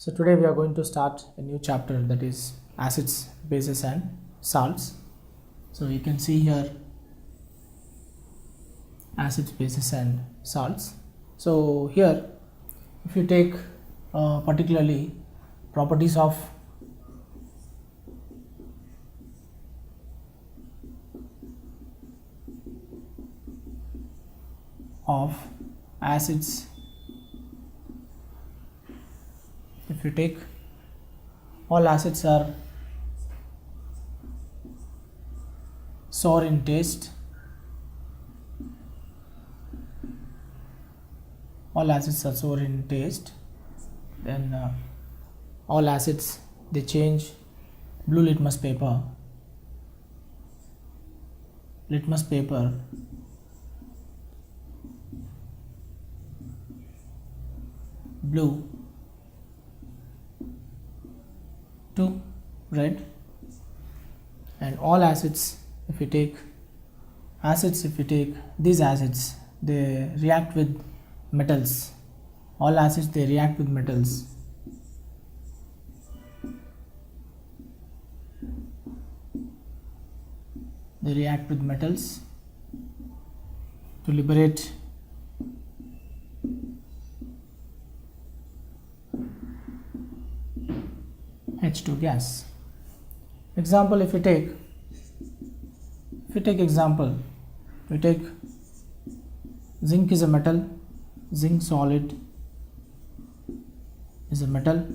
So today we are going to start a new chapter, that is acids, bases and salts. So you can see here acids, bases and salts. So here if you take particularly properties of acids, if you take all acids are sour in taste, all acids are sour in taste, then all acids they change blue litmus paper blue to red, and all acids, if you take these acids, they react with metals. All acids they react with metals. They react with metals to liberate H2 gas. Example, if you take zinc is a metal, zinc solid is a metal,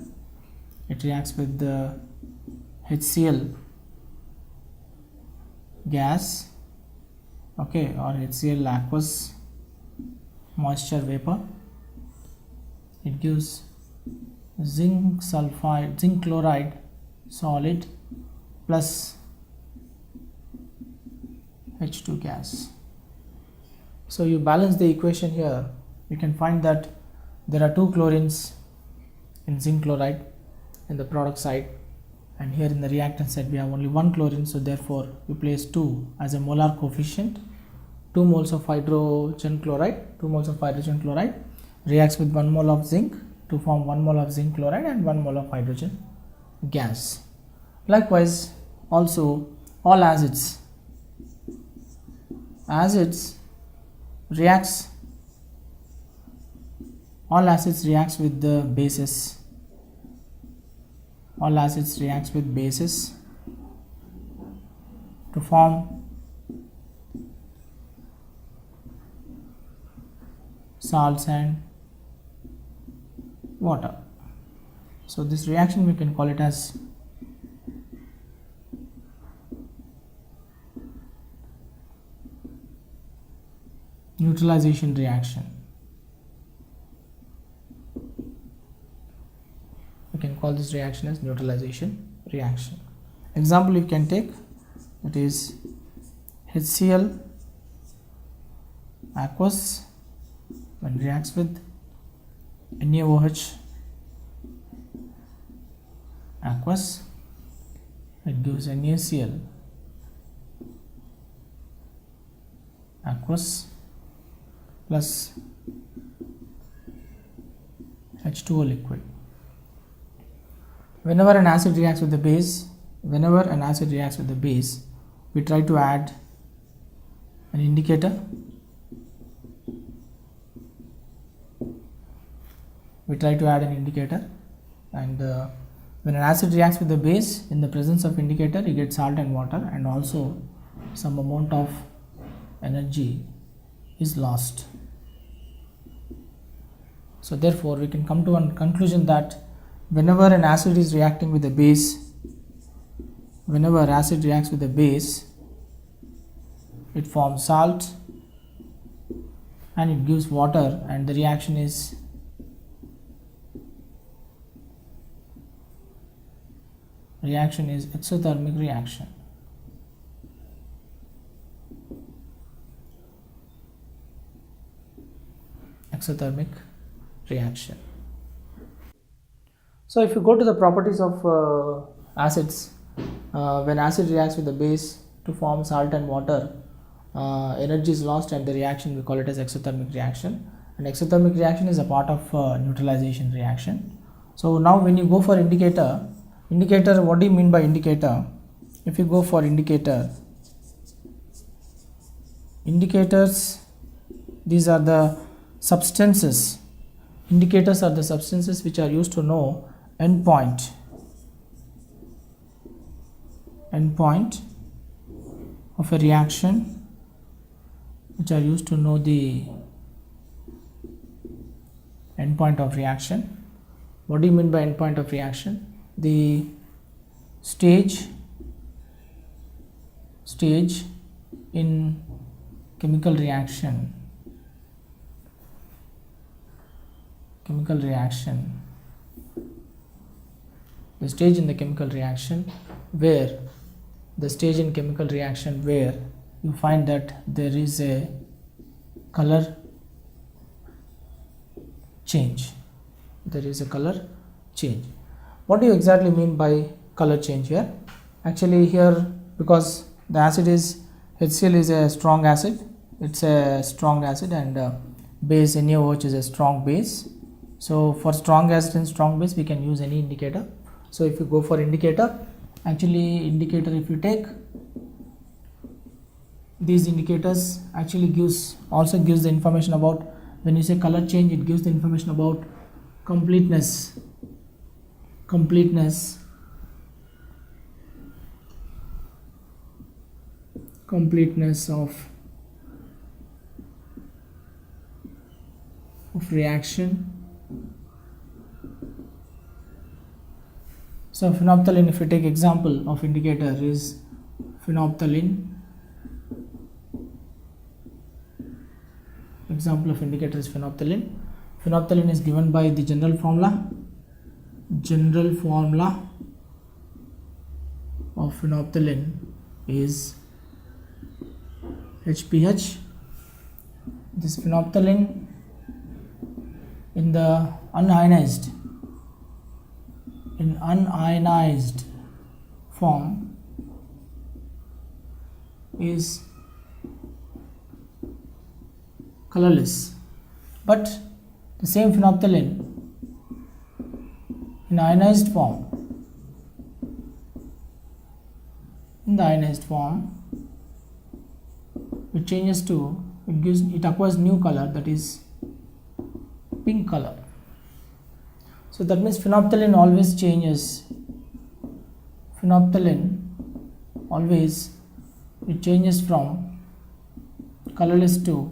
it reacts with the HCl gas, okay, or HCl aqueous moisture vapor. It gives zinc chloride solid plus H2 gas. So you balance the equation here, you can find that there are 2 chlorines in zinc chloride in the product side, and here in the reactant side we have only 1 chlorine, so therefore you place 2 as a molar coefficient. 2 moles of hydrogen chloride reacts with 1 mole of zinc to form 1 mole of zinc chloride and 1 mole of hydrogen gas. Likewise, also all acids reacts with the bases. All acids reacts with bases to form salts and water. So this reaction we can call it as neutralization reaction. We can call this reaction as neutralization reaction. Example you can take, that is HCl aqueous when reacts with NaOH aqueous, it gives NaCl aqueous plus H2O liquid. Whenever an acid reacts with the base, we try to add an indicator. And when an acid reacts with the base, in the presence of indicator you get salt and water, and also some amount of energy is lost. So therefore we can come to a conclusion that whenever an acid is reacting with the base, it forms salt and it gives water, and the reaction is exothermic reaction. So if you go to the properties of acids, when acid reacts with the base to form salt and water, energy is lost, and the reaction we call it as exothermic reaction. And exothermic reaction is a part of neutralization reaction. So now when you go for indicator, what do you mean by indicator? If you go for indicators, these are the substances. Indicators are the substances which are used to know endpoint of a reaction, which are used to know the endpoint of reaction. What do you mean by endpoint of reaction? The stage in chemical reaction the stage in the chemical reaction where you find that there is a color change. What do you exactly mean by color change here? Actually here, because the acid is HCl is a strong acid, it's a strong acid, and base NaOH is a strong base. So for strong acid and strong base we can use any indicator. So if you go for indicator, if you take these indicators, actually gives the information about, when you say color change, it gives the information about completeness of reaction. So phenolphthalein, if you take example of indicator, is phenolphthalein. Example of indicator is phenolphthalein. Phenolphthalein is given by the general formula of phenolphthalein is HPH. This phenolphthalein in the unionized form is colorless, but the same phenolphthalein in the ionized form it acquires new color, that is pink color. So that means phenolphthalein always changes. It changes from colorless to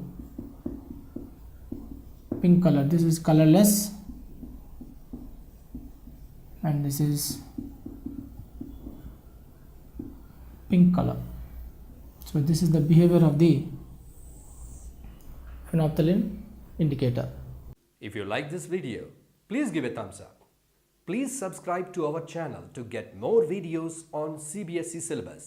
pink color. This is colorless and this is pink color. So this is the behavior of the phenolphthalein indicator. If you like this video, please give a thumbs up. Please subscribe to our channel to get more videos on CBSE syllabus.